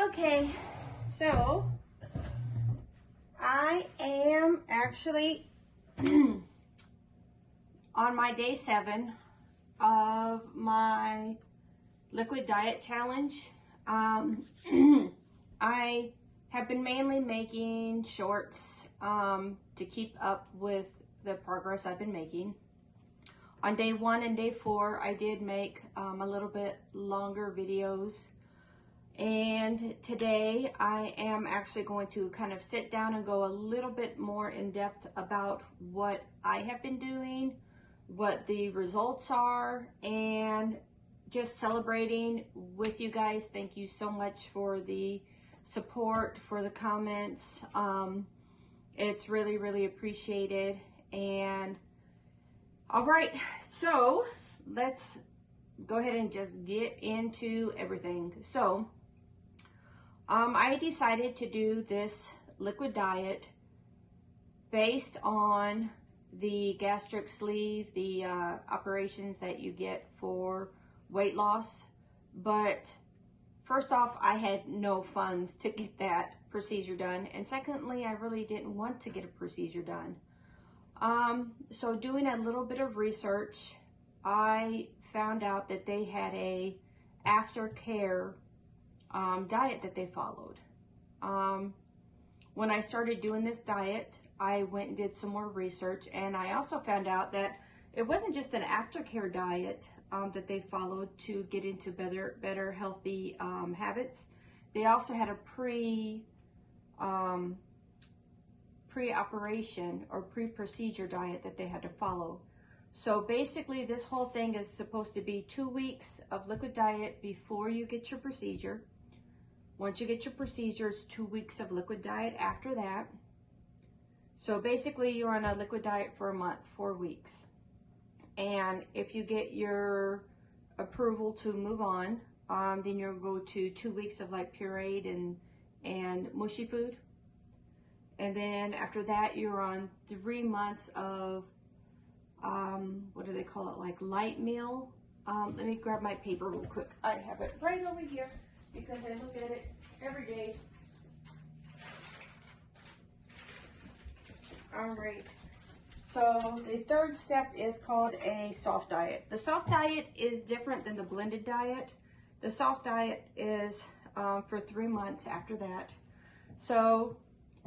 Okay, so I am actually on my day 7 of my liquid diet challenge. I have been mainly making shorts to keep up with the progress I've been making. On day 1 and day 4, I did make a little bit longer videos. And today I am actually going to kind of sit down and go a little bit more in depth about what I have been doing, what the results are, and just celebrating with you guys. Thank you so much for the support, for the comments. It's really, really appreciated. And all right, so let's go ahead and just get into everything. So I decided to do this liquid diet based on the gastric sleeve, the operations that you get for weight loss. But first off, I had no funds to get that procedure done. And secondly, I really didn't want to get a procedure done. So doing a little bit of research, I found out that they had a aftercare diet that they followed. When I started doing this diet, I went and did some more research, and I also found out that it wasn't just an aftercare diet that they followed to get into better healthy habits. They also had a pre-operation or pre-procedure diet that they had to follow. So basically this whole thing is supposed to be 2 weeks of liquid diet before you get your procedure. Once you get your procedure, it's 2 weeks of liquid diet after that. So basically you're on a liquid diet for a month, 4 weeks. And if you get your approval to move on, then you'll go to 2 weeks of like pureed and mushy food. And then after that, you're on 3 months of, what do they call it? Like light meal. Let me grab my paper real quick. I have it right over here because I look at it every day. All right. So the third step is called a soft diet. The soft diet is different than the blended diet. The soft diet is for 3 months after that. So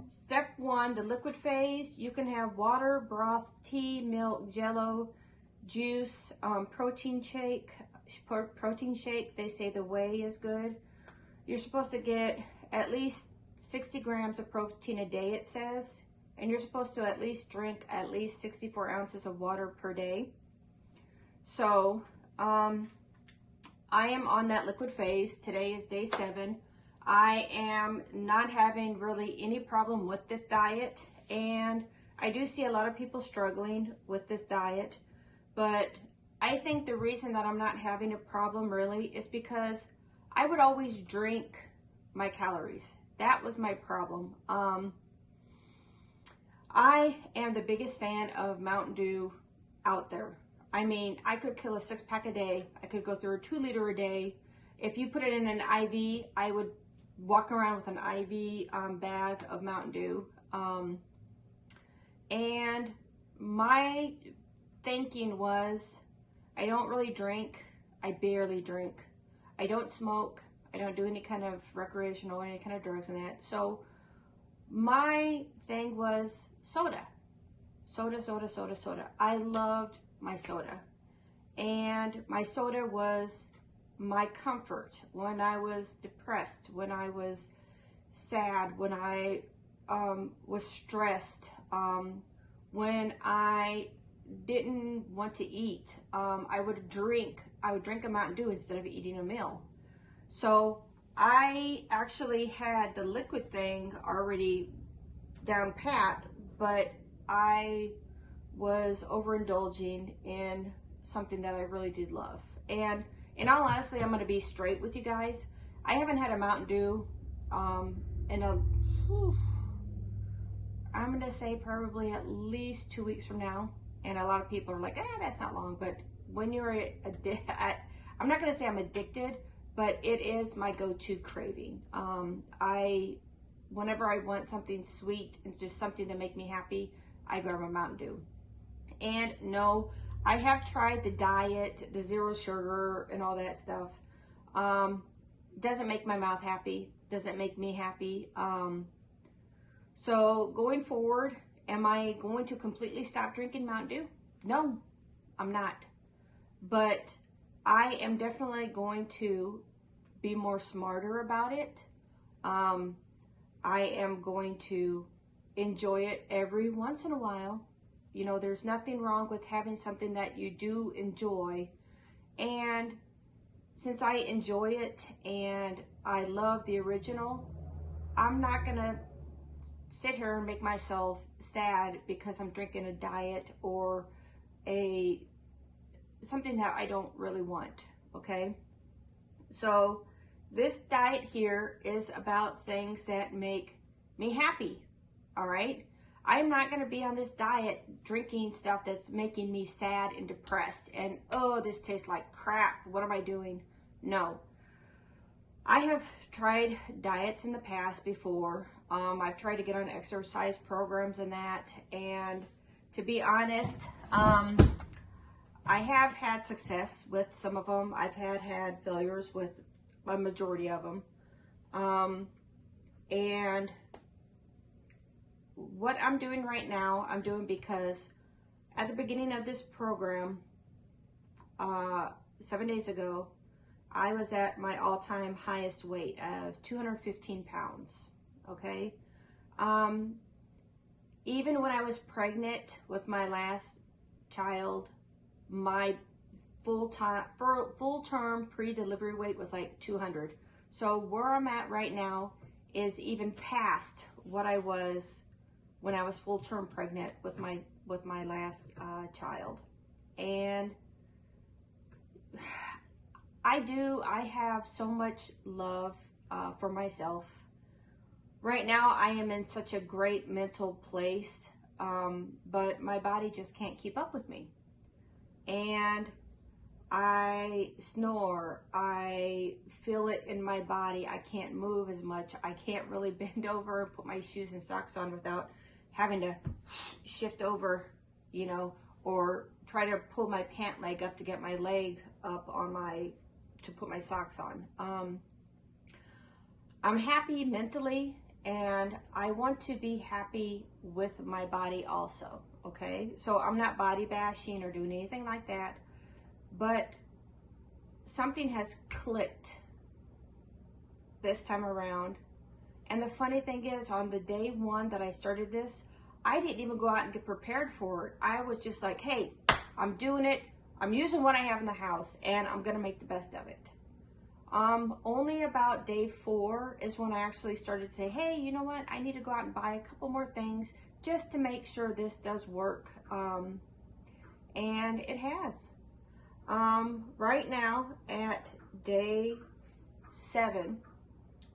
step 1, the liquid phase, you can have water, broth, tea, milk, jello, juice, protein shake. They say the whey is good. You're supposed to get at least 60 grams of protein a day, it says. And you're supposed to at least drink at least 64 ounces of water per day. So I am on that liquid phase. Today is day 7. I am not having really any problem with this diet, and I do see a lot of people struggling with this diet, but I think the reason that I'm not having a problem really is because I would always drink my calories. That was my problem. I am the biggest fan of Mountain Dew out there. I mean, I could kill a 6-pack a day. I could go through a 2-liter a day. If you put it in an IV, I would walk around with an IV bag of Mountain Dew. And my thinking was, I don't really drink. I barely drink. I don't smoke. I don't do any kind of recreational or any kind of drugs in that. So my thing was soda. Soda. I loved my soda. And my soda was my comfort when I was depressed, when I was sad, when I was stressed, when I didn't want to eat. I would drink a Mountain Dew instead of eating a meal. So I actually had the liquid thing already down pat, but I was overindulging in something that I really did love. And in all honesty, I'm going to be straight with you guys. I haven't had a Mountain Dew I'm going to say probably at least 2 weeks from now. And a lot of people are like, that's not long. But when you're I'm not going to say I'm addicted, but it is my go-to craving. Whenever I want something sweet, it's just something to make me happy, I grab a Mountain Dew. And no, I have tried the diet, the zero sugar and all that stuff. Doesn't make my mouth happy, doesn't make me happy. So going forward, am I going to completely stop drinking Mountain Dew? No, I'm not. But I am definitely going to be more smarter about it. I am going to enjoy it every once in a while. You know, there's nothing wrong with having something that you do enjoy. And since I enjoy it and I love the original, I'm not gonna sit here and make myself sad because I'm drinking a diet or something that I don't really want, okay? So this diet here is about things that make me happy, all right? I'm not gonna be on this diet drinking stuff that's making me sad and depressed and, oh, this tastes like crap, what am I doing? No. I have tried diets in the past before. I've tried to get on exercise programs and that, and to be honest, I have had success with some of them. I've had failures with a majority of them. And what I'm doing right now, I'm doing because at the beginning of this program, 7 days ago, I was at my all-time highest weight of 215 pounds, okay? Even when I was pregnant with my last child, my full-term pre-delivery weight was like 200. So where I'm at right now is even past what I was when I was full-term pregnant with my last child. And I have so much love for myself. Right now I am in such a great mental place, but my body just can't keep up with me. And I snore, I feel it in my body, I can't move as much, I can't really bend over and put my shoes and socks on without having to shift over, you know, or try to pull my pant leg up to get my leg up on to put my socks on. I'm happy mentally, and I want to be happy with my body also, okay? So I'm not body bashing or doing anything like that, but something has clicked this time around. And the funny thing is, on the day one that I started this, I didn't even go out and get prepared for it. I was just like, hey, I'm doing it. I'm using what I have in the house, and I'm gonna make the best of it. Only about day 4 is when I actually started to say, hey, you know what? I need to go out and buy a couple more things just to make sure this does work. And it has. Right now at day 7,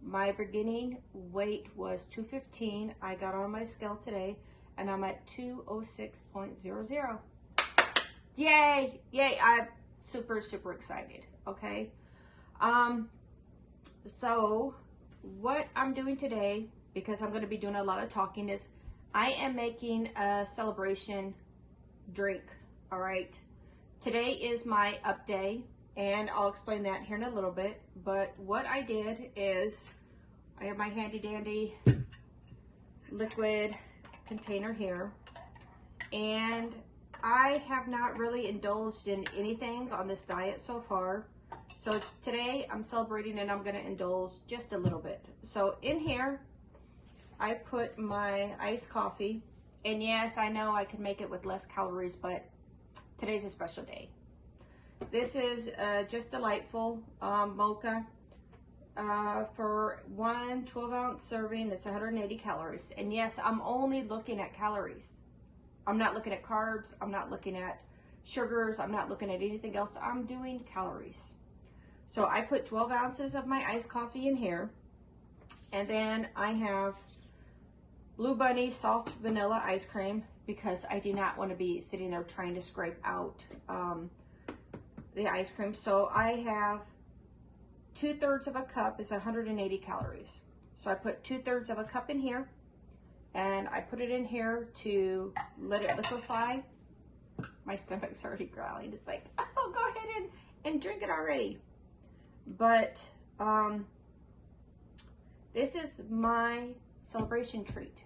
my beginning weight was 215. I got on my scale today and I'm at 206.00. Yay, yay, I'm super, super excited, okay? So what I'm doing today, because I'm gonna be doing a lot of talking, is I am making a celebration drink, all right? Today is my up day, and I'll explain that here in a little bit, but what I did is, I have my handy dandy liquid container here, and I have not really indulged in anything on this diet so far. So today I'm celebrating and I'm gonna indulge just a little bit. So in here, I put my iced coffee, and yes, I know I could make it with less calories, but today's a special day. This is just delightful mocha for one 12-ounce serving. That's 180 calories. And yes, I'm only looking at calories. I'm not looking at carbs. I'm not looking at sugars. I'm not looking at anything else. I'm doing calories. So I put 12 ounces of my iced coffee in here. And then I have Blue Bunny soft vanilla ice cream, because I do not want to be sitting there trying to scrape out the ice cream. So I have 2/3 of a cup is 180 calories. So I put 2/3 of a cup in here, and I put it in here to let it liquefy. My stomach's already growling. It's like, oh, go ahead and drink it already. But this is my celebration treat,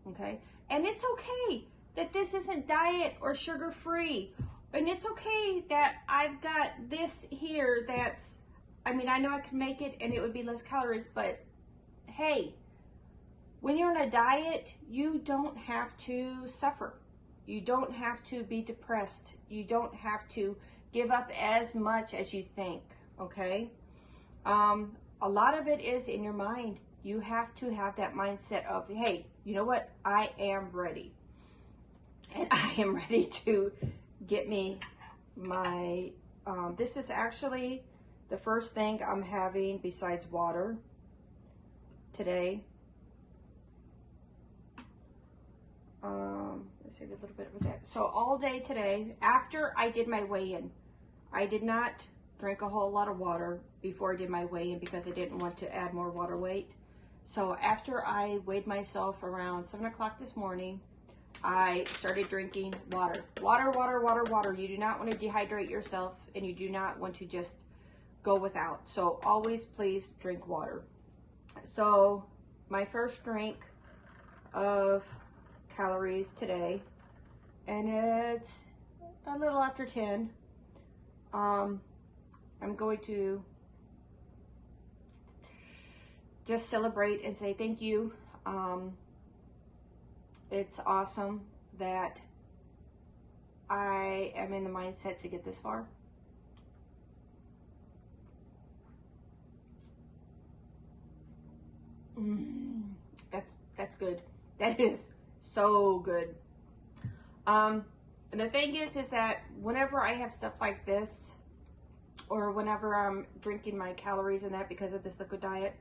okay? And it's okay that this isn't diet or sugar-free. And it's okay that I've got this here that's, I mean, I know I can make it and it would be less calories, but hey, when you're on a diet, you don't have to suffer. You don't have to be depressed. You don't have to give up as much as you think, okay? A lot of it is in your mind. You have to have that mindset of, hey, you know what? I am ready. And I am ready to get me my, this is actually the first thing I'm having besides water today. Let's see a little bit of that. So all day today, after I did my weigh-in, I did not drink a whole lot of water before I did my weigh-in because I didn't want to add more water weight. So after I weighed myself around 7 o'clock this morning, I started drinking water. Water, water, water, water. You do not want to dehydrate yourself, and you do not want to just go without. So always please drink water. So my first drink of calories today, and it's a little after 10. I'm going to just celebrate and say thank you. It's awesome that I am in the mindset to get this far. That's good. That is so good. And the thing is that whenever I have stuff like this, or whenever I'm drinking my calories and that because of this liquid diet,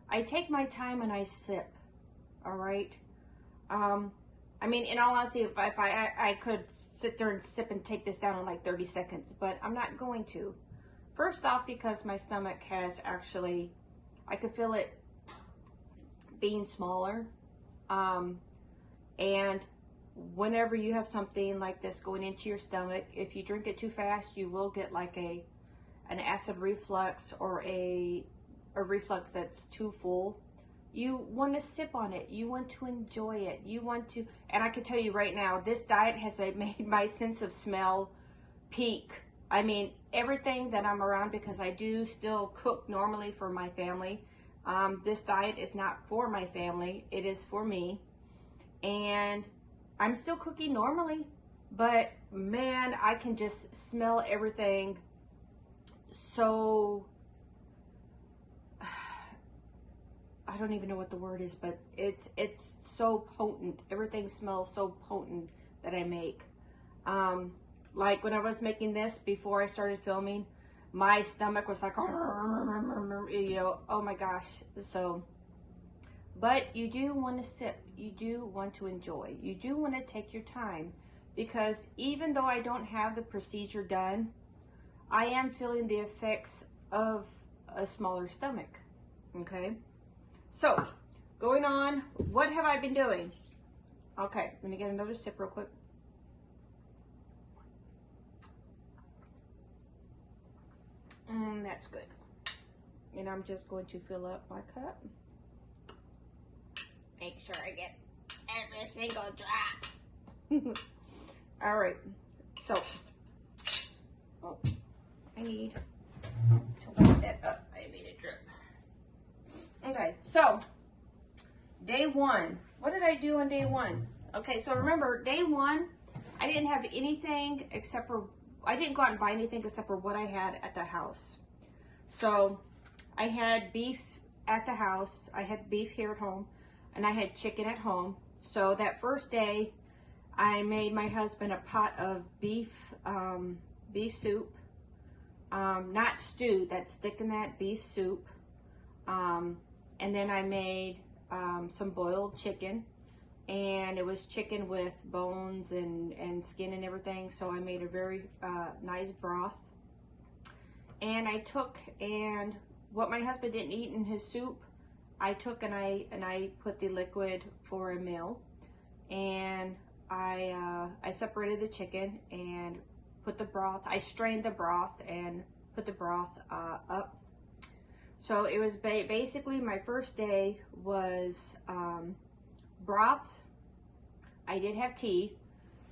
I take my time and I sip. All right. I mean, in all honesty, if I could sit there and sip and take this down in like 30 seconds, but I'm not going to. First off, because my stomach has actually, I could feel it being smaller. And whenever you have something like this going into your stomach, if you drink it too fast, you will get like an acid reflux or a reflux that's too full. You want to sip on it. You want to enjoy it. You want to, and I can tell you right now, this diet has made my sense of smell peak. I mean, everything that I'm around, because I do still cook normally for my family. This diet is not for my family. It is for me. And I'm still cooking normally, but man, I can just smell everything so, I don't even know what the word is, but it's so potent. Everything smells so potent that I make. Like when I was making this before I started filming, my stomach was like, you know, oh my gosh. So, but you do want to sip. You do want to enjoy. You do want to take your time, because even though I don't have the procedure done, I am feeling the effects of a smaller stomach. Okay. So, going on, what have I been doing? Okay, let me get another sip real quick. That's good. And I'm just going to fill up my cup. Make sure I get every single drop. All right, so, oh, I need to wipe that up. I made it drip. Okay, so day one. What did I do on day one? Okay, so remember, day one, I didn't have anything except for, I didn't go out and buy anything except for what I had at the house. So I had beef at the house. I had beef here at home, and I had chicken at home. So that first day, I made my husband a pot of beef soup. Not stew, that's thick in that beef soup. And then I made some boiled chicken, and it was chicken with bones and skin and everything. So I made a very nice broth. And I took and what my husband didn't eat in his soup, I took and I put the liquid for a meal, and I separated the chicken and put the broth. I strained the broth and put the broth up. So it was basically my first day was broth. I did have tea,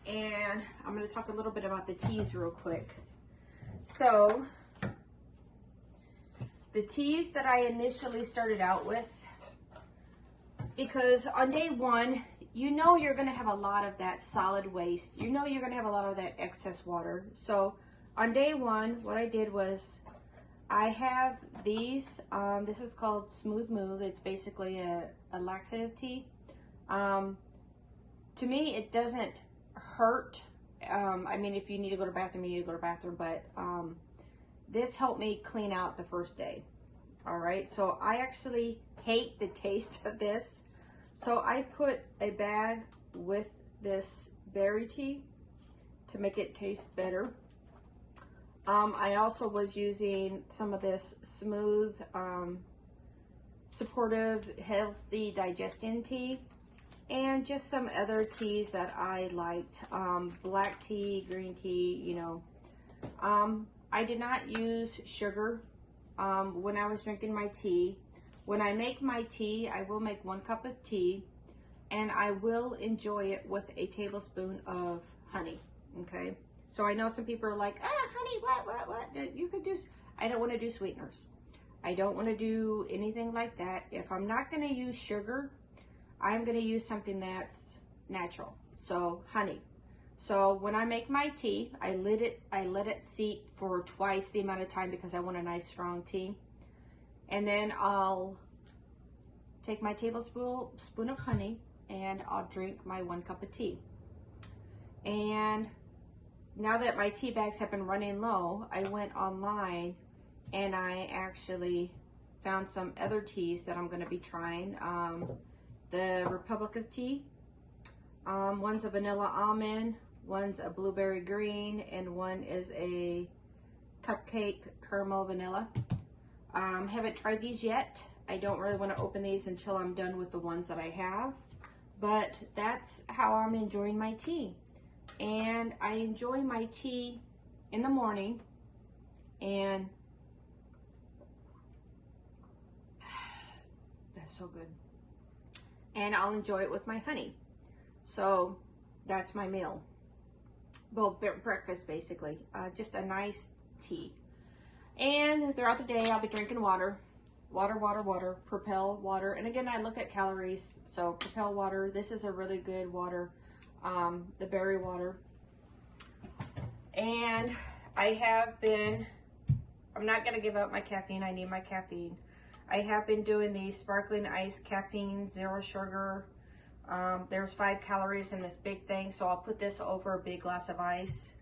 and I'm going to talk a little bit about the teas real quick. So the teas that I initially started out with, because on day one, you know you're going to have a lot of that solid waste. You know you're going to have a lot of that excess water. So on day one, what I did was I have these. This is called Smooth Move. It's basically a laxative tea. To me, it doesn't hurt. I mean, if you need to go to the bathroom, you need to go to the bathroom. But this helped me clean out the first day. All right. So I actually hate the taste of this. So I put a bag with this berry tea to make it taste better. I also was using some of this Smooth, supportive, healthy digestion tea, and just some other teas that I liked. Black tea, green tea, you know. I did not use sugar when I was drinking my tea. When I make my tea, I will make 1 cup of tea, and I will enjoy it with a tablespoon of honey, okay? So I know some people are like, honey, what? You could do, I don't want to do sweeteners. I don't want to do anything like that. If I'm not going to use sugar, I'm going to use something that's natural. So honey. So when I make my tea, I let it seep for twice the amount of time because I want a nice strong tea. And then I'll take my tablespoon of honey and I'll drink my 1 cup of tea. And now that my tea bags have been running low, I went online and I actually found some other teas that I'm going to be trying. The Republic of Tea. One's a vanilla almond, one's a blueberry green, and one is a cupcake caramel vanilla. Haven't tried these yet. I don't really want to open these until I'm done with the ones that I have. But that's how I'm enjoying my tea. And I enjoy my tea in the morning, and that's so good. And I'll enjoy it with my honey. So that's my meal. Well, breakfast basically. Just a nice tea. And throughout the day, I'll be drinking water. Water, Propel water. And again, I look at calories. So Propel water, this is a really good water. The berry water. And I have been, I'm not going to give up my caffeine. I need my caffeine. I have been doing the sparkling ice caffeine, 0 sugar. There's 5 calories in this big thing, so I'll put this over a big glass of ice.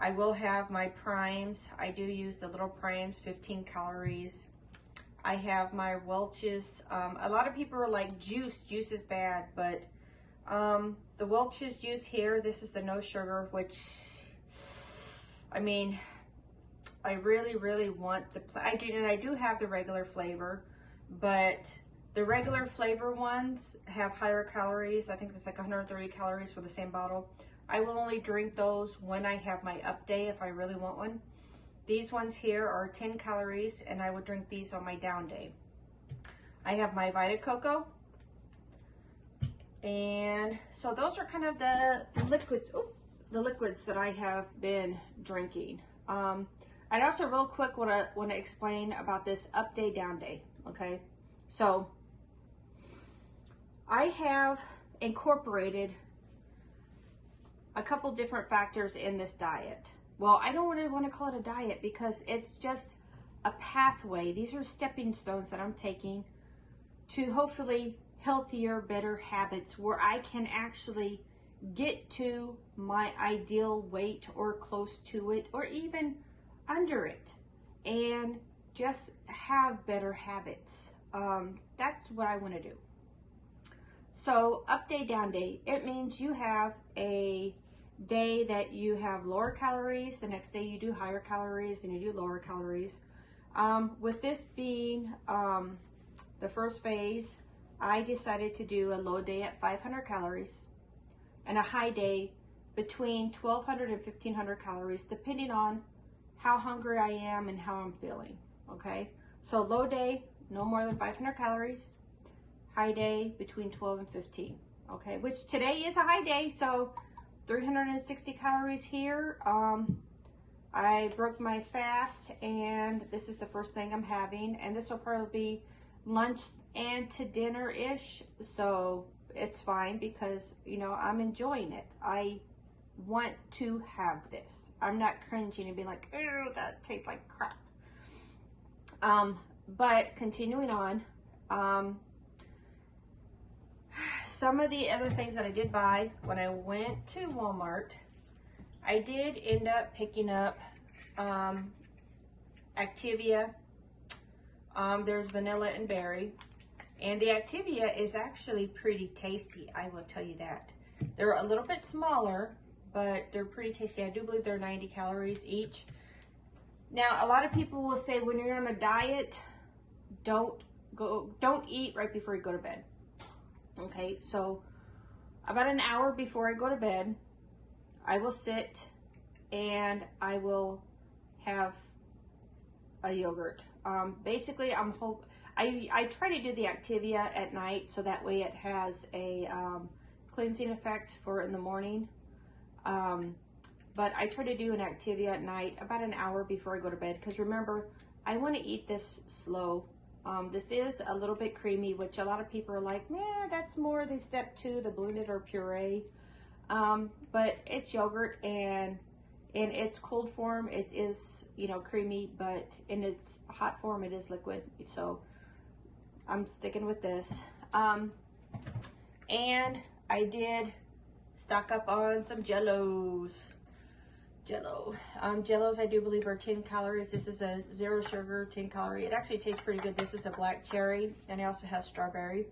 I will have my primes. I do use the little primes, 15 calories. I have my Welch's. A lot of people are like, juice is bad, but the Welch's juice here, this is the no sugar, which, I mean, I really want the, I do have the regular flavor, but the regular flavor ones have higher calories. I think it's like 130 calories for the same bottle. I will only drink those when I have my up day if I really want one. These ones here are 10 calories, and I would drink these on my down day. I have my Vita Coco. And so those are kind of the liquids that I have been drinking. I'd also real quick want to explain about this up day, down day, okay? So I have incorporated a couple different factors in this diet. Well, I don't really want to call it a diet because it's just a pathway. These are stepping stones that I'm taking to hopefully healthier, better habits where I can actually get to my ideal weight or close to it or even under it and just have better habits. That's what I want to do. So up day, down day, it means you have a day that you have lower calories, the next day you do higher calories and you do lower calories. With this being the first phase, I decided to do a low day at 500 calories and a high day between 1200 and 1500 calories, depending on how hungry I am and how I'm feeling, okay? So low day, no more than 500 calories, high day between 12 and 15, okay? Which today is a high day, so 360 calories here. I broke my fast, and this is the first thing I'm having, and this will probably be lunch and to dinner-ish, so it's fine because, you know, I'm enjoying it. I want to have this. I'm not cringing and being like, oh, that tastes like crap. But continuing on, some of the other things that I did buy when I went to Walmart, I did end up picking up Activia. There's vanilla and berry. And the Activia is actually pretty tasty, I will tell you that. They're a little bit smaller, but they're pretty tasty. I do believe they're 90 calories each. Now, a lot of people will say when you're on a diet, don't eat right before you go to bed. Okay, so about an hour before I go to bed, I will sit and I will have a yogurt. Basically, I try to do the Activia at night so that way it has a cleansing effect for in the morning. But I try to do an Activia at night about an hour before I go to bed, because remember, I want to eat this slow. This is a little bit creamy, which a lot of people are like, man, that's more the step 2, the blended or puree. But it's yogurt, and in its cold form, it is, you know, creamy, but in its hot form, it is liquid. So I'm sticking with this. And I did stock up on some Jellos. Jellos, I do believe, are 10 calories. This is a 0 sugar, 10 calorie. It actually tastes pretty good. This is a black cherry, and I also have strawberry.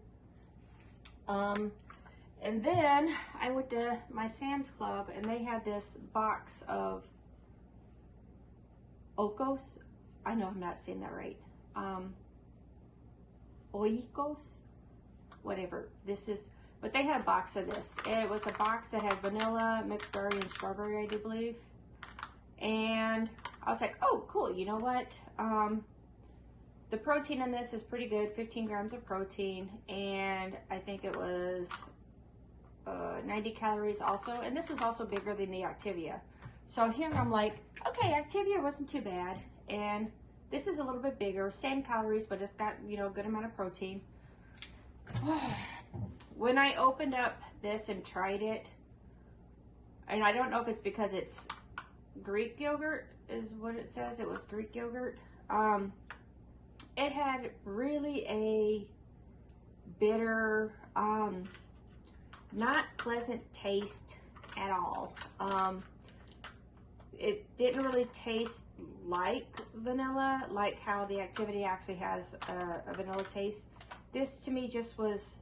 And then I went to my Sam's Club, and they had this box of Oikos. I know I'm not saying that right. Oikos, whatever. This is, but they had a box of this. It was a box that had vanilla, mixed berry, and strawberry, I do believe. And I was like, oh, cool. You know what? The protein in this is pretty good, 15 grams of protein, and I think it was 90 calories also, and this was also bigger than the Activia. So here I'm like, okay, Activia wasn't too bad, and this is a little bit bigger, same calories, but it's got, you know, a good amount of protein. When I opened up this and tried it, and I don't know if it's because it's Greek yogurt is what it says, it was Greek yogurt. It had really a bitter, not pleasant taste at all. It didn't really taste like vanilla, like how the Activia actually has a vanilla taste. This to me just was,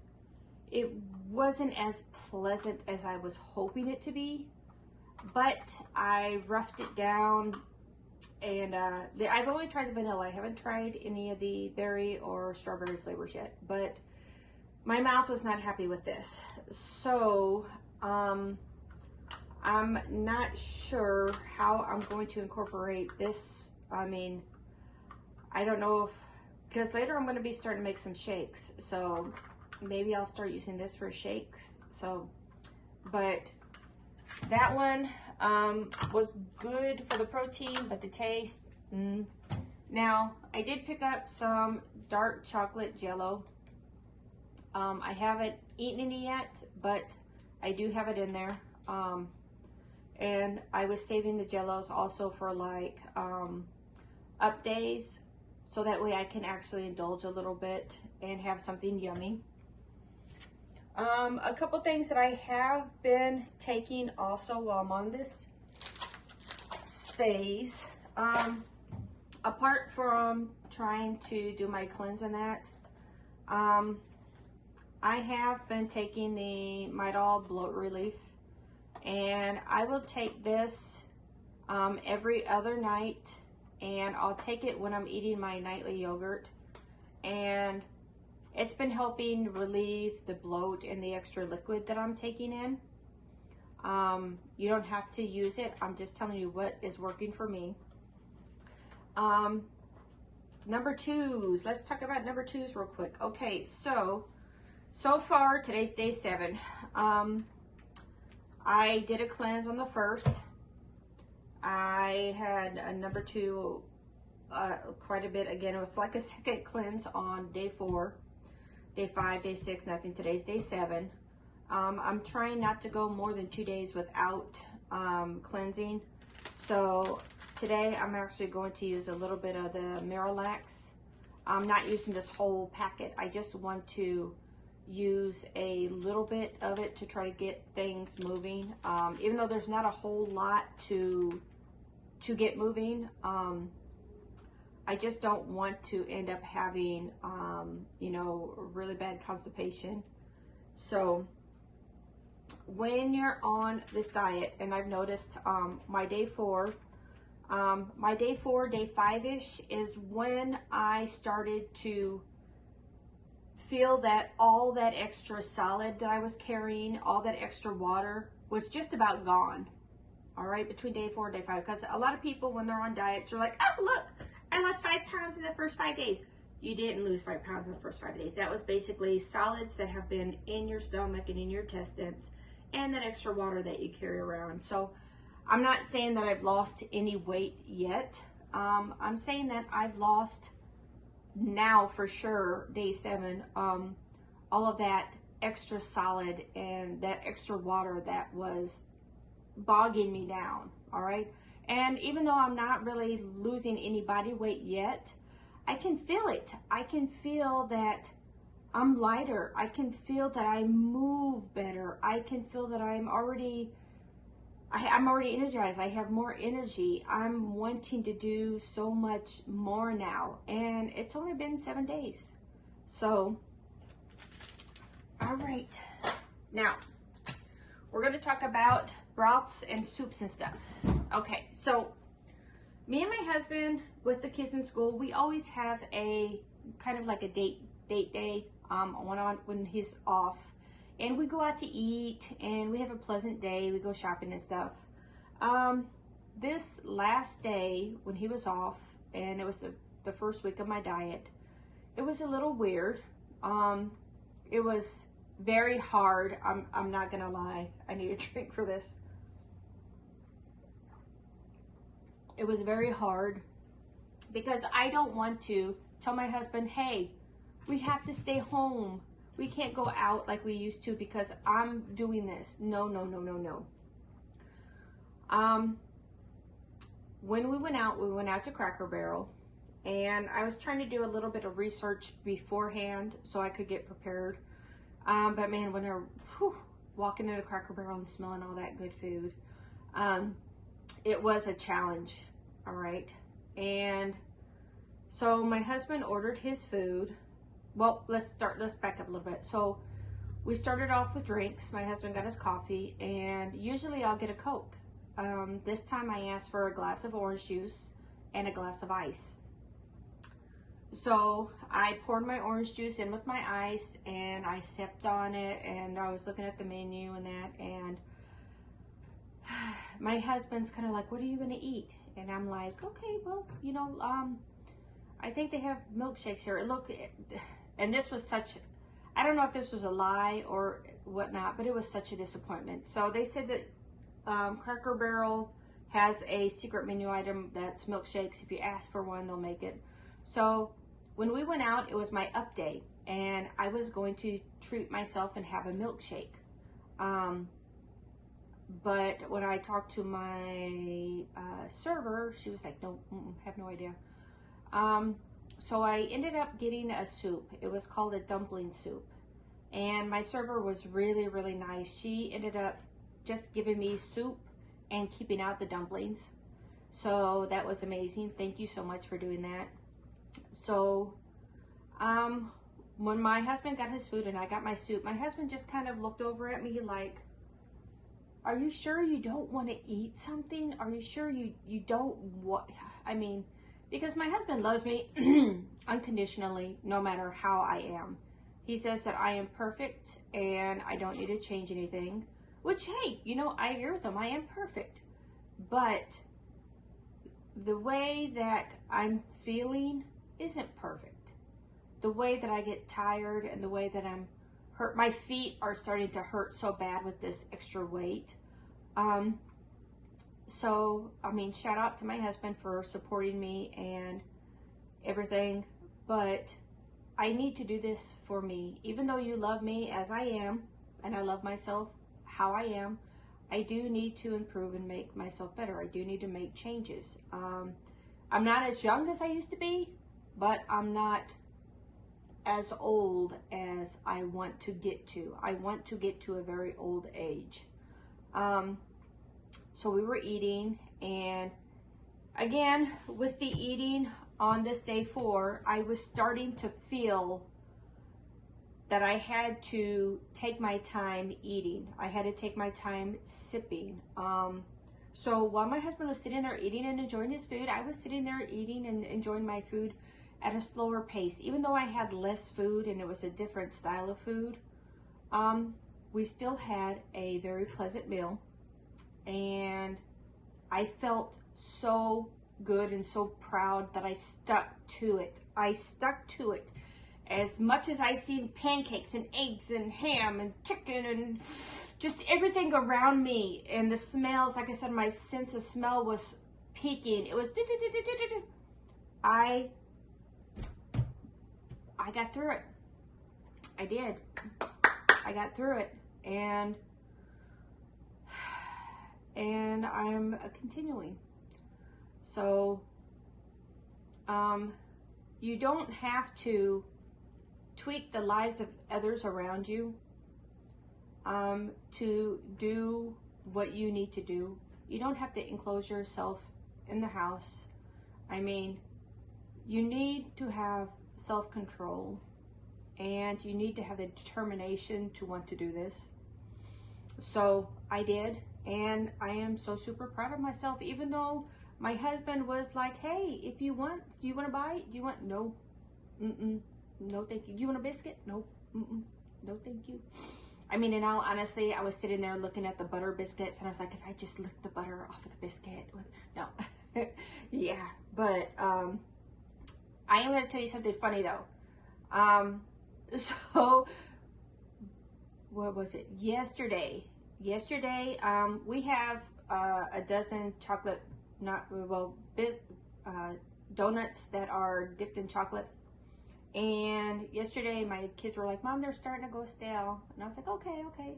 it wasn't as pleasant as I was hoping it to be, but I roughed it down, and I've only tried the vanilla. I haven't tried any of the berry or strawberry flavors yet, but my mouth was not happy with this. So I'm not sure how I'm going to incorporate this. I mean, I don't know if, because later I'm going to be starting to make some shakes, so maybe I'll start using this for shakes. So, but that one was good for the protein, but the taste, Now, I did pick up some dark chocolate Jello. I haven't eaten any yet, but I do have it in there. And I was saving the Jellos also for like up days, so that way I can actually indulge a little bit and have something yummy. A couple things that I have been taking also while I'm on this phase, apart from trying to do my cleanse and that, I have been taking the Midol Bloat Relief, and I will take this every other night and I'll take it when I'm eating my nightly yogurt, and it's been helping relieve the bloat and the extra liquid that I'm taking in. You don't have to use it. I'm just telling you what is working for me. Number twos. Let's talk about number twos real quick. Okay, so far, today's day 7. I did a cleanse on the 1st. I had a number 2 quite a bit. Again, it was like a second cleanse on day 4. Day 5, day 6, nothing. Today's day 7. I'm trying not to go more than 2 days without cleansing. So today I'm actually going to use a little bit of the Miralax. I'm not using this whole packet. I just want to use a little bit of it to try to get things moving. Even though there's not a whole lot to get moving, I just don't want to end up having, you know, really bad constipation. So when you're on this diet, and I've noticed my day 4, day 5-ish is when I started to feel that all that extra solid that I was carrying, all that extra water was just about gone. All right, between day 4 and day 5, because a lot of people when they're on diets, they're like, oh look, I lost 5 pounds in the first 5 days. You didn't lose 5 pounds in the first 5 days. That was basically solids that have been in your stomach and in your intestines, and that extra water that you carry around. So I'm not saying that I've lost any weight yet. I'm saying that I've lost now for sure, day 7, all of that extra solid and that extra water that was bogging me down. All right. And even though I'm not really losing any body weight yet, I can feel it. I can feel that I'm lighter. I can feel that I move better. I can feel that I'm already energized. I have more energy. I'm wanting to do so much more now. And it's only been 7 days. So, all right. Now, we're going to talk about broths and soups and stuff. Okay, so me and my husband, with the kids in school, we always have a kind of like a date day when he's off. And we go out to eat, and we have a pleasant day. We go shopping and stuff. This last day when he was off, and it was the first week of my diet, it was a little weird. It was very hard. I'm not gonna lie. I need a drink for this. It was very hard because I don't want to tell my husband, hey, we have to stay home. We can't go out like we used to because I'm doing this. No. When we went out to Cracker Barrel, and I was trying to do a little bit of research beforehand so I could get prepared. But man, when they're walking into Cracker Barrel and smelling all that good food, it was a challenge. All right. And so my husband ordered his food. Well, let's back up a little bit. So we started off with drinks. My husband got his coffee, and usually I'll get a Coke. This time I asked for a glass of orange juice and a glass of ice. So I poured my orange juice in with my ice, and I sipped on it, and I was looking at the menu and that, and my husband's kind of like, what are you going to eat? And I'm like, okay, well, you know, I think they have milkshakes here. Look, and this was such, I don't know if this was a lie or whatnot, but it was such a disappointment. So they said that Cracker Barrel has a secret menu item that's milkshakes. If you ask for one, they'll make it. So when we went out, it was my up day, and I was going to treat myself and have a milkshake. But when I talked to my server, she was like, no, have no idea. So I ended up getting a soup. It was called a dumpling soup. And my server was really, really nice. She ended up just giving me soup and keeping out the dumplings. So that was amazing. Thank you so much for doing that. So when my husband got his food and I got my soup, my husband just kind of looked over at me like, are you sure you don't want to eat something? Are you sure you don't want, I mean, because my husband loves me unconditionally, no matter how I am. He says that I am perfect and I don't need to change anything, which, hey, you know, I agree with him. I am perfect. But the way that I'm feeling isn't perfect. The way that I get tired and the way that I'm hurt, my feet are starting to hurt so bad with this extra weight. So, I mean, shout out to my husband for supporting me and everything, but I need to do this for me. Even though you love me as I am, and I love myself how I am, I do need to improve and make myself better. I do need to make changes. I'm not as young as I used to be, but I'm not as old as I want to get to. I want to get to a very old age. So we were eating, and again, with the eating on this day 4, I was starting to feel that I had to take my time eating. I had to take my time sipping. So while my husband was sitting there eating and enjoying his food, I was sitting there eating and enjoying my food at a slower pace. Even though I had less food and it was a different style of food, we still had a very pleasant meal. And I felt so good and so proud that I stuck to it. I stuck to it. As much as I seen pancakes and eggs and ham and chicken and just everything around me, and the smells, like I said, my sense of smell was peaking. It was I got through it. I did. I got through it, and I'm continuing. So you don't have to tweak the lives of others around you to do what you need to do. You don't have to enclose yourself in the house. I mean, you need to have self-control, and you need to have the determination to want to do this. So I did, and I am so super proud of myself, even though my husband was like, hey, if you want, do you want to buy it? Do you want, no, no thank you. Do you want a biscuit? No, no thank you. I mean, in all honesty, I was sitting there looking at the butter biscuits, and I was like, if I just lick the butter off of the biscuit, no. Yeah, but I am going to tell you something funny though. So what was it? Yesterday, we have a dozen chocolate, donuts that are dipped in chocolate. And yesterday my kids were like, Mom, they're starting to go stale. And I was like, okay.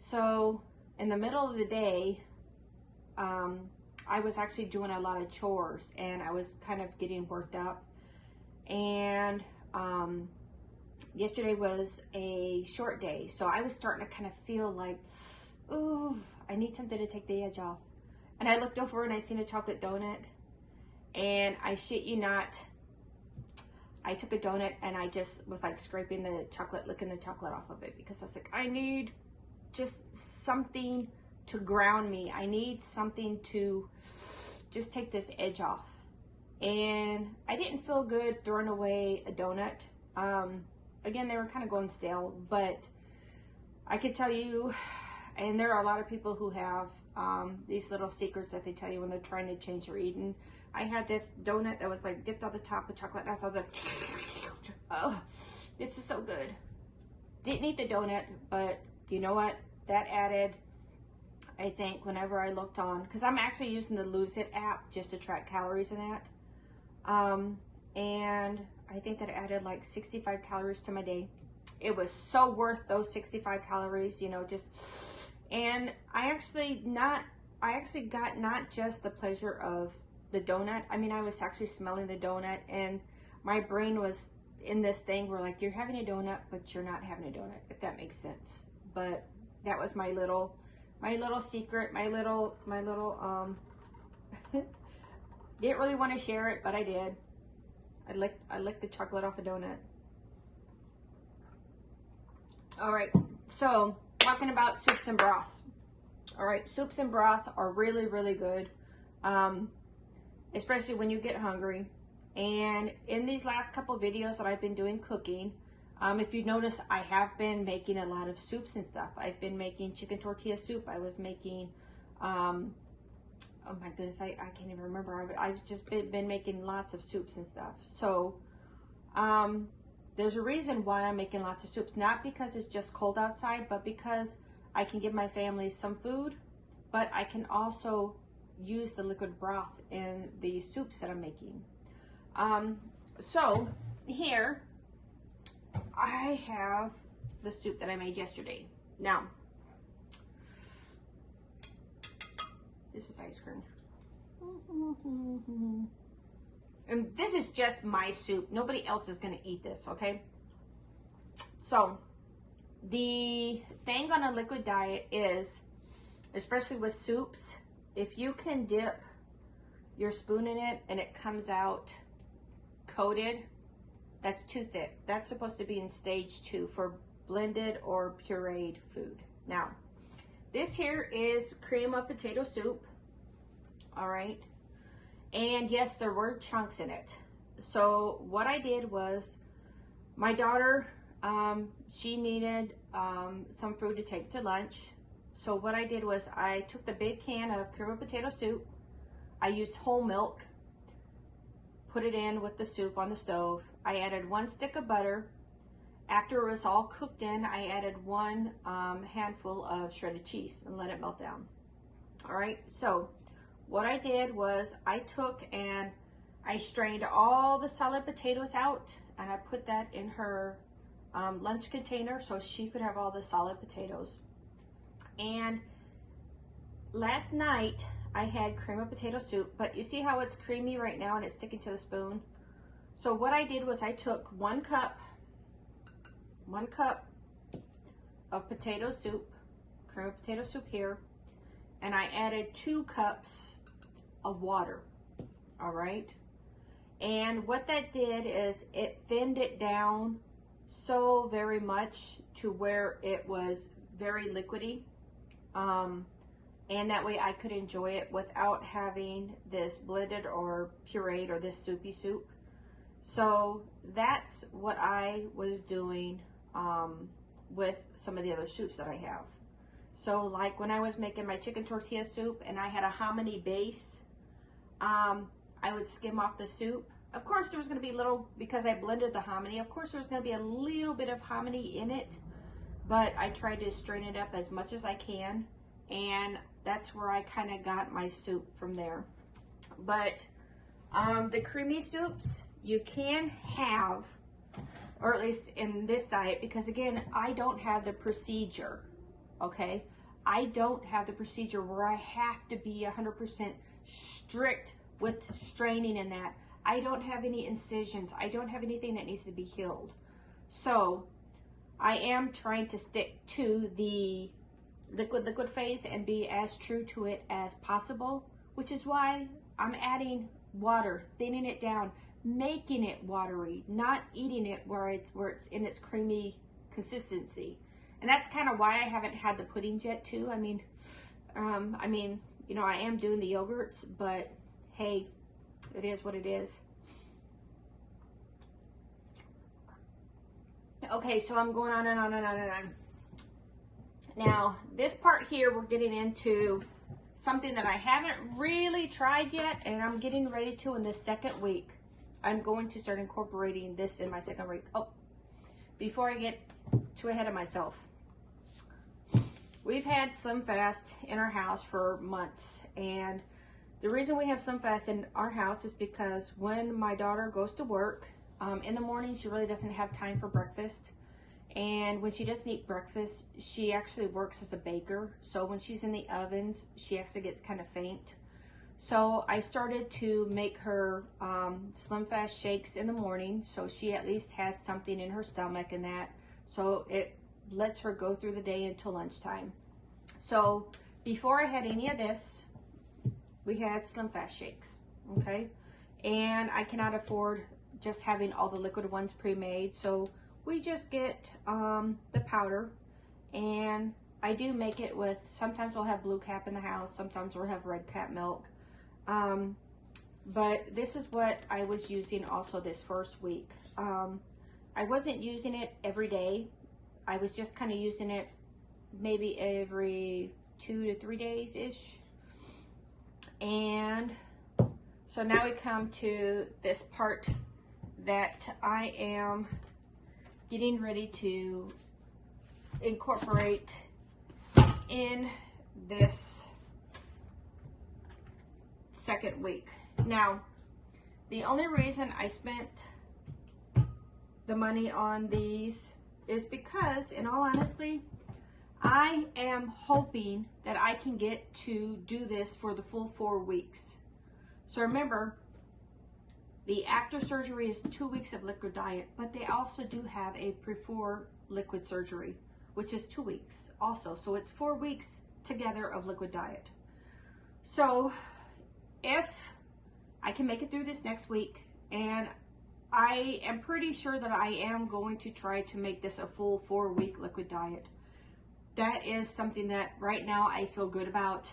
So in the middle of the day, I was actually doing a lot of chores, and I was kind of getting worked up. And yesterday was a short day, so I was starting to kind of feel like, ooh, I need something to take the edge off. And I looked over and I seen a chocolate donut, and I shit you not, I took a donut and I just was like scraping the chocolate, licking the chocolate off of it, because I was like, I need just something to ground me. I need something to just take this edge off. And I didn't feel good throwing away a donut. Again, they were kind of going stale, but I could tell you, and there are a lot of people who have these little secrets that they tell you when they're trying to change their eating. I had this donut that was like dipped on the top with chocolate, and I was like, oh, this is so good. Didn't eat the donut, but you know what? That added, I think, whenever I looked on, because I'm actually using the Lose It app just to track calories in that. And I think that added like 65 calories to my day. It was so worth those 65 calories, you know, just, and I actually got not just the pleasure of the donut. I mean, I was actually smelling the donut, and my brain was in this thing where like, you're having a donut, but you're not having a donut, if that makes sense. But that was my little secret, my little didn't really want to share it, but I did. I licked the chocolate off a donut. All right, so talking about soups and broths. All right, soups and broth are really, really good, especially when you get hungry. And in these last couple videos that I've been doing cooking, if you notice, I have been making a lot of soups and stuff. I've been making chicken tortilla soup. I was making, oh my goodness, I can't even remember. I've just been making lots of soups and stuff. So there's a reason why I'm making lots of soups. Not because it's just cold outside, but because I can give my family some food, but I can also use the liquid broth in the soups that I'm making. So here I have the soup that I made yesterday. Now, this is ice cream. And this is just my soup. Nobody else is gonna eat this, okay? So, the thing on a liquid diet is, especially with soups, if you can dip your spoon in it and it comes out coated, that's too thick. That's supposed to be in stage 2 for blended or pureed food. Now, this here is cream of potato soup, all right? And yes, there were chunks in it. So what I did was, my daughter, she needed some food to take to lunch. So what I did was I took the big can of cream of potato soup. I used whole milk, put it in with the soup on the stove. I added 1 stick of butter. After it was all cooked in, I added 1 handful of shredded cheese and let it melt down. All right, so what I did was I took and I strained all the solid potatoes out, and I put that in her lunch container so she could have all the solid potatoes. And last night I had cream of potato soup, but you see how it's creamy right now and it's sticking to the spoon? So what I did was I took 1 cup of potato soup, cream of potato soup here, and I added 2 cups of water, all right? And what that did is it thinned it down so very much to where it was very liquidy. And that way I could enjoy it without having this blended or pureed or this soupy soup. So that's what I was doing with some of the other soups that I have. So like when I was making my chicken tortilla soup and I had a hominy base, I would skim off the soup. Of course there was going to be little, because I blended the hominy, of course there was going to be a little bit of hominy in it, but I tried to strain it up as much as I can, and that's where I kind of got my soup from there. But the creamy soups you can have, or at least in this diet, because again, I don't have the procedure, okay? I don't have the procedure where I have to be 100% strict with straining in that. I don't have any incisions. I don't have anything that needs to be healed. So I am trying to stick to the liquid phase and be as true to it as possible, which is why I'm adding water, thinning it down, making it watery, not eating it where it's in its creamy consistency. And that's kind of why I haven't had the puddings yet too. I mean, you know, I am doing the yogurts, but hey, it is what it is. Okay, so I'm going on and on and on and on. Now, this part here, we're getting into something that I haven't really tried yet, and I'm getting ready to in this 2nd week. I'm going to start incorporating this in my 2nd week. Oh, before I get too ahead of myself. We've had Slim Fast in our house for months, and the reason we have Slim Fast in our house is because when my daughter goes to work, in the morning she really doesn't have time for breakfast, and when she doesn't eat breakfast, she actually works as a baker, so when she's in the ovens, she actually gets kind of faint. So I started to make her Slim Fast shakes in the morning, so she at least has something in her stomach and that, so it lets her go through the day until lunchtime. So before I had any of this, we had Slim Fast shakes, okay? And I cannot afford just having all the liquid ones pre-made, so we just get the powder, and I do make it with, sometimes we'll have Blue Cap in the house, sometimes we'll have Red Cap milk. but this is what I was using also this first week. I wasn't using it every day. I was just kind of using it maybe every 2 to 3 days-ish. And so now we come to this part that I am getting ready to incorporate in this second week. Now, the only reason I spent the money on these is because, in all honesty, I am hoping that I can get to do this for the full 4 weeks. So remember, the after surgery is 2 weeks of liquid diet, but they also do have a before liquid surgery, which is 2 weeks also. So it's 4 weeks together of liquid diet. So if I can make it through this next week, and I am pretty sure that I am going to try to make this a full 4-week liquid diet. That is something that right now I feel good about.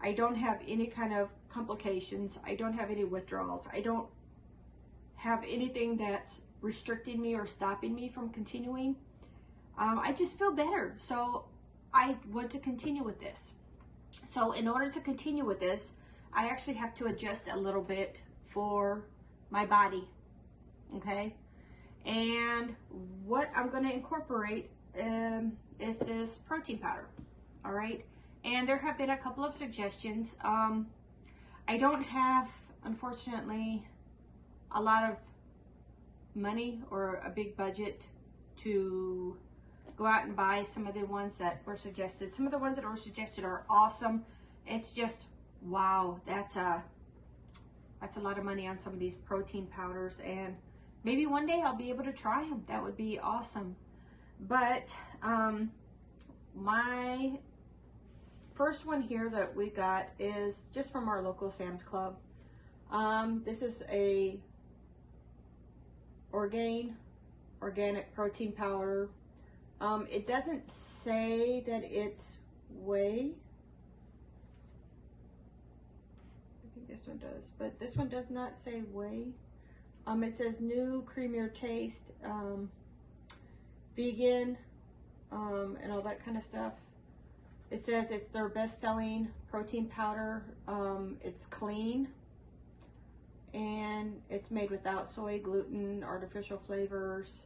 I don't have any kind of complications. I don't have any withdrawals. I don't have anything that's restricting me or stopping me from continuing. I just feel better. So I want to continue with this. So in order to continue with this, I actually have to adjust a little bit for my body. Okay, and what I'm going to incorporate is this protein powder. All right, and there have been a couple of suggestions. I don't have, unfortunately, a lot of money or a big budget to go out and buy some of the ones that were suggested. Some of the ones that were suggested are awesome. It's just, wow, that's a lot of money on some of these protein powders, and maybe one day I'll be able to try them. That would be awesome. But my first one here that we got is just from our local Sam's Club. This is a organic protein powder. It doesn't say that it's whey. I think this one does, but this one does not say whey. It says new, creamier taste, vegan, and all that kind of stuff. It says it's their best-selling protein powder. It's clean, and it's made without soy, gluten, artificial flavors,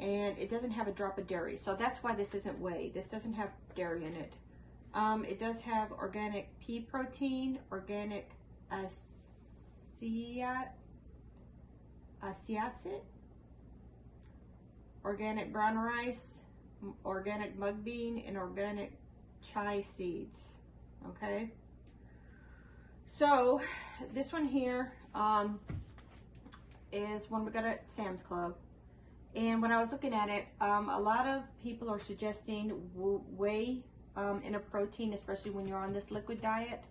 and it doesn't have a drop of dairy. So that's why this isn't whey. This doesn't have dairy in it. It does have organic pea protein, organic acid, organic brown rice, organic mung bean, and organic chia seeds. Okay, so this one here is one we got at Sam's Club, and when I was looking at it, a lot of people are suggesting whey in a protein, especially when you're on this liquid diet.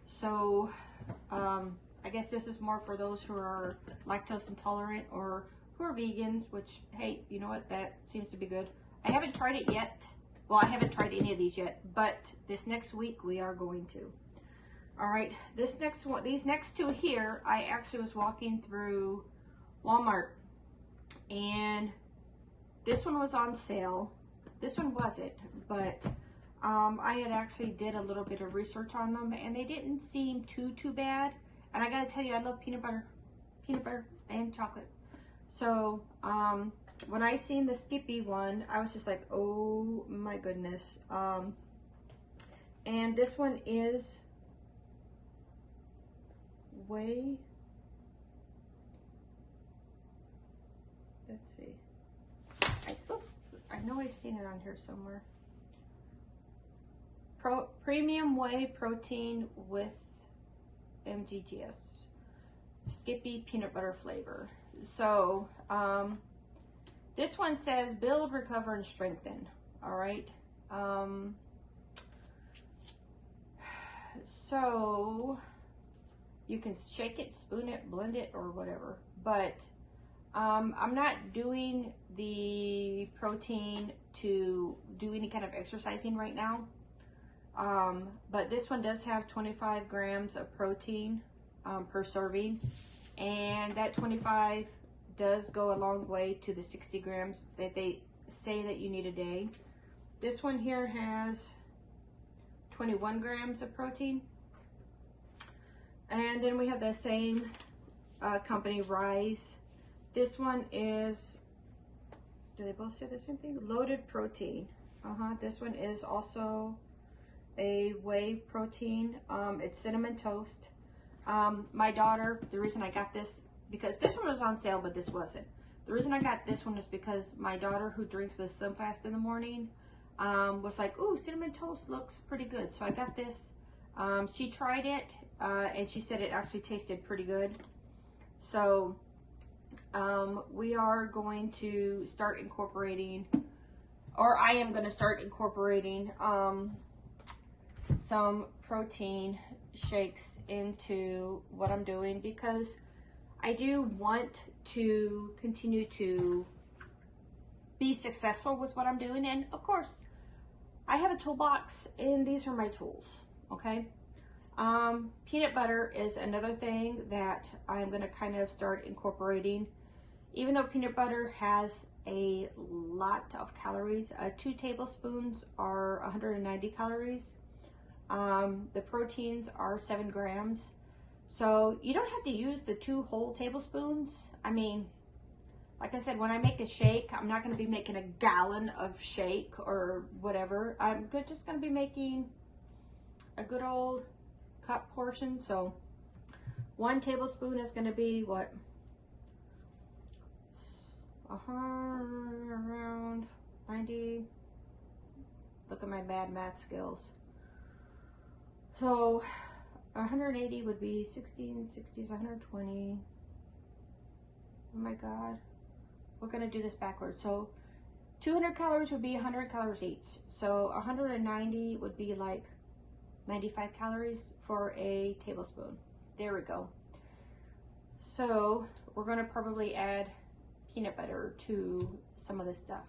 So I guess this is more for those who are lactose intolerant or who are vegans, which, hey, you know what, that seems to be good. I haven't tried it yet. Well, I haven't tried any of these yet, but this next week we are going to. All right, this next one, these next two here, I actually was walking through Walmart, and this one was on sale. This one wasn't, but I had actually did a little bit of research on them, and they didn't seem too bad. And I gotta tell you, I love peanut butter and chocolate. So when I seen the Skippy one, I was just like, oh my goodness. And this one is whey. Let's see. I know I've seen it on here somewhere. Premium whey protein with MGGS. Skippy peanut butter flavor. So this one says build, recover, and strengthen. All right. So you can shake it, spoon it, blend it, or whatever. But I'm not doing the protein to do any kind of exercising right now. But this one does have 25 grams of protein. per serving, and that 25 does go a long way to the 60 grams that they say that you need a day. This one here has 21 grams of protein. And then we have the same company, Rise. This one is, do they both say the same thing? Loaded protein. This one is also a whey protein. It's cinnamon toast. My daughter, the reason I got this, because this one was on sale, but this wasn't. The reason I got this one is because my daughter, who drinks the SlimFast in the morning, was like, ooh, cinnamon toast looks pretty good. So I got this. She tried it, and she said it actually tasted pretty good. So we are going to start incorporating, or I am going to start incorporating some protein shakes into what I'm doing, because I do want to continue to be successful with what I'm doing. And of course, I have a toolbox, and these are my tools, okay? Peanut butter is another thing that I'm going to kind of start incorporating. Even though peanut butter has a lot of calories, 2 tablespoons are 190 calories. The proteins are 7 grams. So you don't have to use the 2 whole tablespoons. I mean, like I said, when I make a shake, I'm not going to be making a gallon of shake or whatever. I'm just going to be making a good old cup portion. So 1 tablespoon is going to be what? Around 90. Look at my bad math skills. So 180 would be 16, 60 is 120. Oh my God. We're gonna do this backwards. So 200 calories would be 100 calories each. So 190 would be like 95 calories for a tablespoon. There we go. So we're gonna probably add peanut butter to some of this stuff.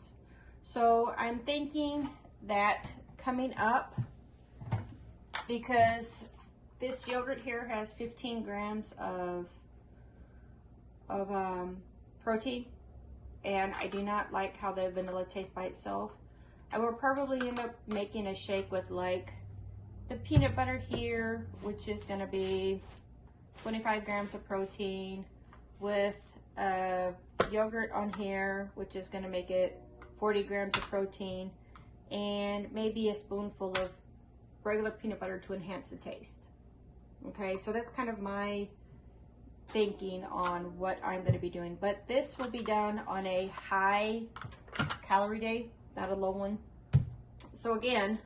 So I'm thinking that coming up, because this yogurt here has 15 grams of protein, and I do not like how the vanilla tastes by itself. I will probably end up making a shake with like the peanut butter here, which is going to be 25 grams of protein, with yogurt on here, which is going to make it 40 grams of protein, and maybe a spoonful of regular peanut butter to enhance the taste. Okay, so that's kind of my thinking on what I'm going to be doing. But this will be done on a high calorie day, not a low one. So again,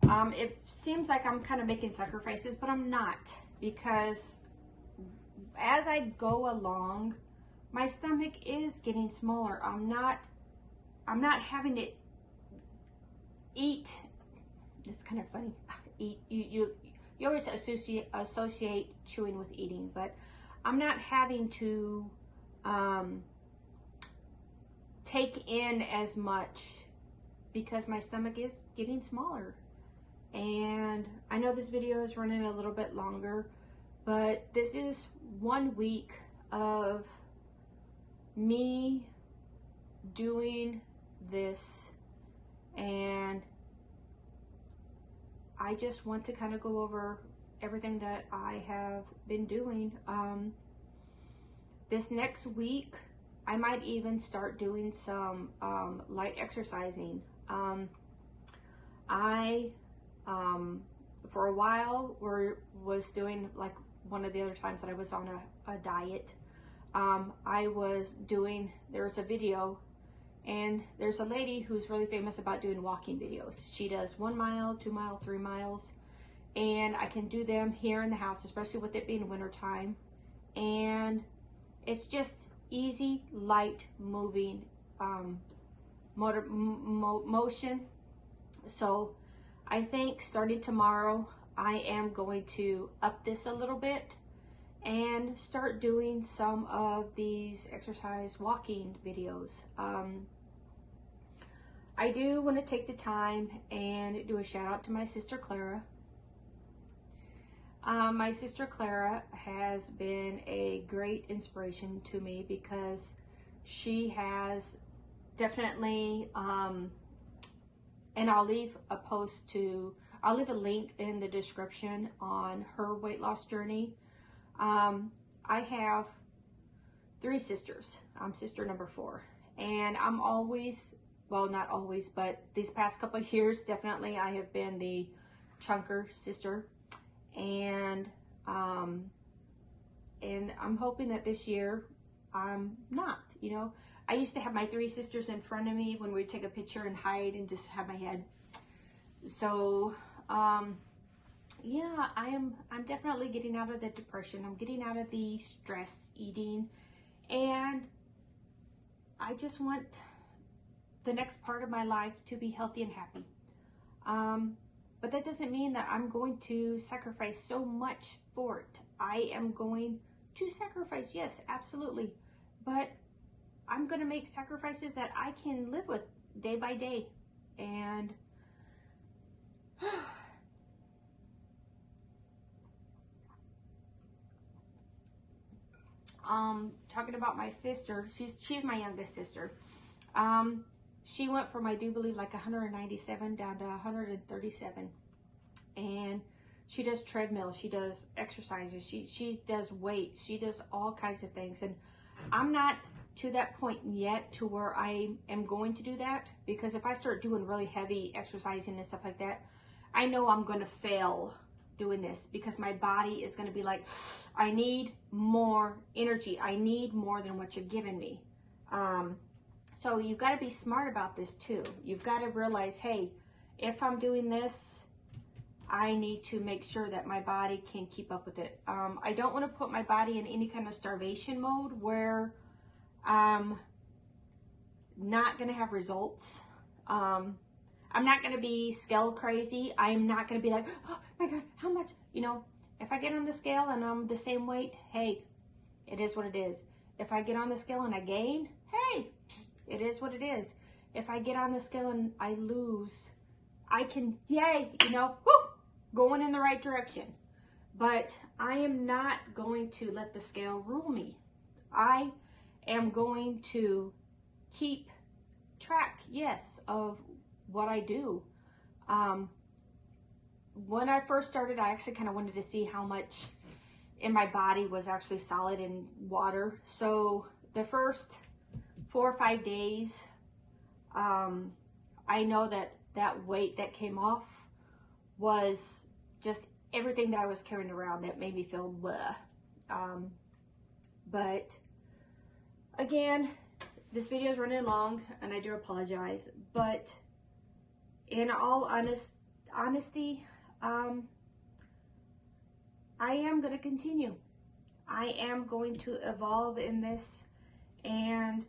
it seems like I'm kind of making sacrifices, but I'm not, because as I go along, my stomach is getting smaller. I'm not having to eat. It's kind of funny. Eat, you always associate chewing with eating, but I'm not having to take in as much because my stomach is getting smaller. And I know this video is running a little bit longer, but this is 1 week of me doing this, and I just want to kind of go over everything that I have been doing. This next week, I might even start doing some light exercising. For a while, was doing, like one of the other times that I was on a diet, I was doing, there was a video, and there's a lady who's really famous about doing walking videos. She does 1 mile, 2 mile, 3 miles, and I can do them here in the house, especially with it being winter time. And it's just easy, light moving motion. So I think starting tomorrow, I am going to up this a little bit and start doing some of these exercise walking videos. I do want to take the time and do a shout out to my sister Clara. My sister Clara has been a great inspiration to me because she has definitely, and I'll leave a link in the description on her weight loss journey. I have 3 sisters. I'm sister number 4. And I'm always, well, not always, but these past couple of years, definitely I have been the chunker sister. And I'm hoping that this year I'm not, you know. I used to have my 3 sisters in front of me when we'd take a picture and hide and just have my head. So, yeah, I'm definitely getting out of the depression. I'm getting out of the stress eating, and I just want the next part of my life to be healthy and happy. But that doesn't mean that I'm going to sacrifice so much for it. I am going to sacrifice, yes, absolutely. But I'm going to make sacrifices that I can live with day by day. And talking about my sister, she's my youngest sister. She went from, I do believe, like 197 down to 137. And she does treadmill, she does exercises, she does weights, she does all kinds of things. And I'm not to that point yet to where I am going to do that, because if I start doing really heavy exercising and stuff like that, I know I'm going to fail doing this, because my body is going to be like, I need more energy, I need more than what you're giving me. So you've got to be smart about this too. You've got to realize, hey, if I'm doing this, I need to make sure that my body can keep up with it. I don't want to put my body in any kind of starvation mode where I'm not going to have results. I'm not going to be scale crazy. I'm not going to be like, oh my God, how much? You know, if I get on the scale and I'm the same weight, hey, it is what it is. If I get on the scale and I gain, hey, it is what it is. If I get on the scale and I lose, I can, yay, you know, whoo, going in the right direction. But I am not going to let the scale rule me. I am going to keep track, yes, of what I do. When I first started, I actually kind of wanted to see how much in my body was actually solid in water. So the first 4 or 5 days, I know that that weight that came off was just everything that I was carrying around that made me feel bleh. But again, this video is running long and I do apologize, but in all honesty, I am going to continue. I am going to evolve in this, and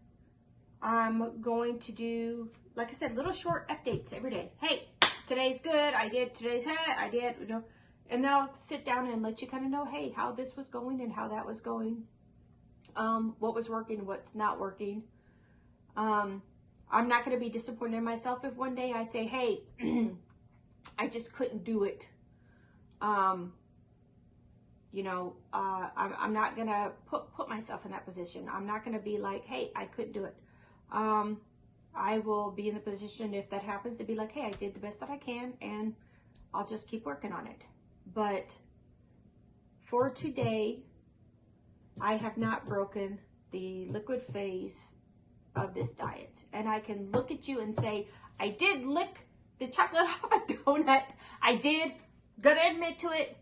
I'm going to do, like I said, little short updates every day. Hey, today's good, I did today's, hey, I did, you know, and then I'll sit down and let you kind of know, hey, how this was going and how that was going, what was working, what's not working. I'm not going to be disappointed in myself if one day I say, hey, I just couldn't do it. You know, I'm not going to put myself in that position. I'm not going to be like, hey, I couldn't do it. I will be in the position, if that happens, to be like, hey, I did the best that I can, and I'll just keep working on it. But for today, I have not broken the liquid phase of this diet. And I can look at you and say, I did lick the chocolate off a donut. I did, gotta admit to it,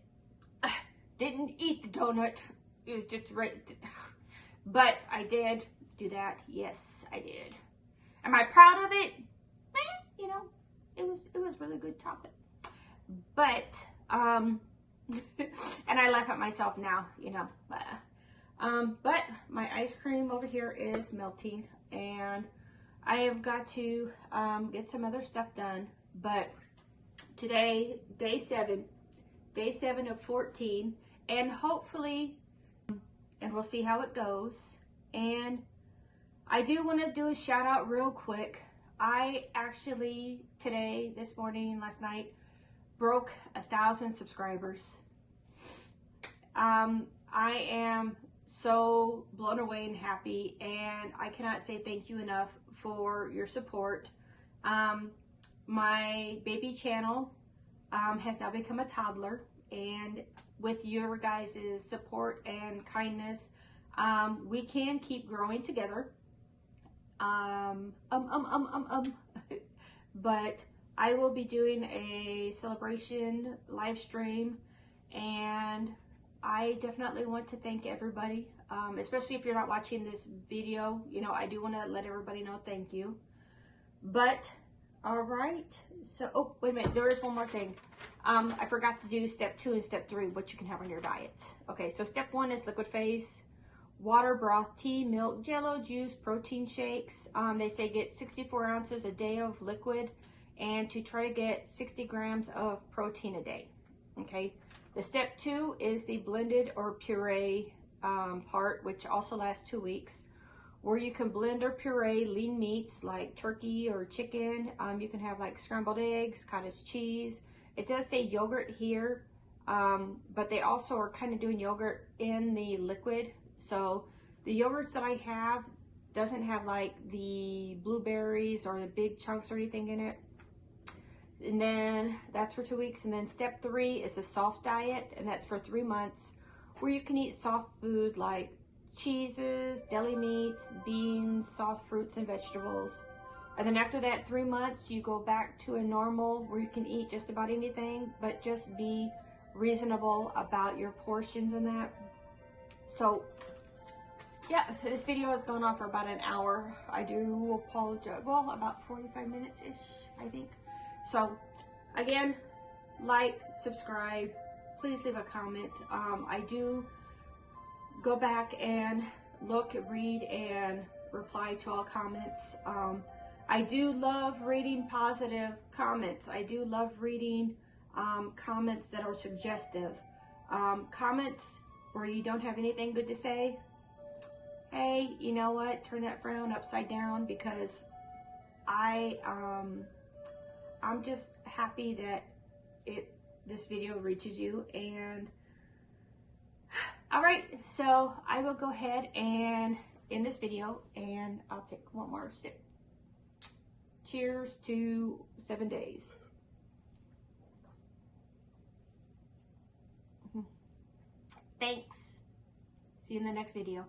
didn't eat the donut. It was just right. But I did do that. Yes, I did. Am I proud of it? You know, it was really good chocolate. But, and I laugh at myself now, you know. But my ice cream over here is melting, and I have got to get some other stuff done. But today, day 7 of 14, and hopefully, and we'll see how it goes. And I do want to do a shout out real quick. I actually today, this morning, last night, broke 1,000 subscribers. I am so blown away and happy, and I cannot say thank you enough for your support. My baby channel has now become a toddler, and with your guys' support and kindness, we can keep growing together. But I will be doing a celebration live stream, and I definitely want to thank everybody, especially if you're not watching this video. You know, I do want to let everybody know thank you. But all right, so oh wait a minute, there is one more thing. I forgot to do step 2 and step 3, what you can have on your diets. Okay, so step 1 is liquid phase, water, broth, tea, milk, jello, juice, protein shakes. They say get 64 ounces a day of liquid, and to try to get 60 grams of protein a day. Okay, the step 2 is the blended or puree part, which also lasts 2 weeks, where you can blend or puree lean meats like turkey or chicken. You can have like scrambled eggs, cottage cheese. It does say yogurt here, but they also are kind of doing yogurt in the liquid. So the yogurts that I have doesn't have like the blueberries or the big chunks or anything in it. And then that's for 2 weeks. And then step 3 is the soft diet, and that's for 3 months, where you can eat soft food like cheeses, deli meats, beans, soft fruits and vegetables. And then after that 3 months, you go back to a normal where you can eat just about anything, but just be reasonable about your portions and that. So yeah, this video has gone on for about an hour. I do apologize. Well, about 45 minutes-ish, I think. So again, like, subscribe, please leave a comment. I do go back and look, read, and reply to all comments. I do love reading positive comments. I do love reading comments that are suggestive. Comments where you don't have anything good to say, hey, you know what? Turn that frown upside down, because I'm just happy that this video reaches you. And all right, so I will go ahead and end this video, and I'll take one more sip. Cheers to 7 days. Thanks. See you in the next video.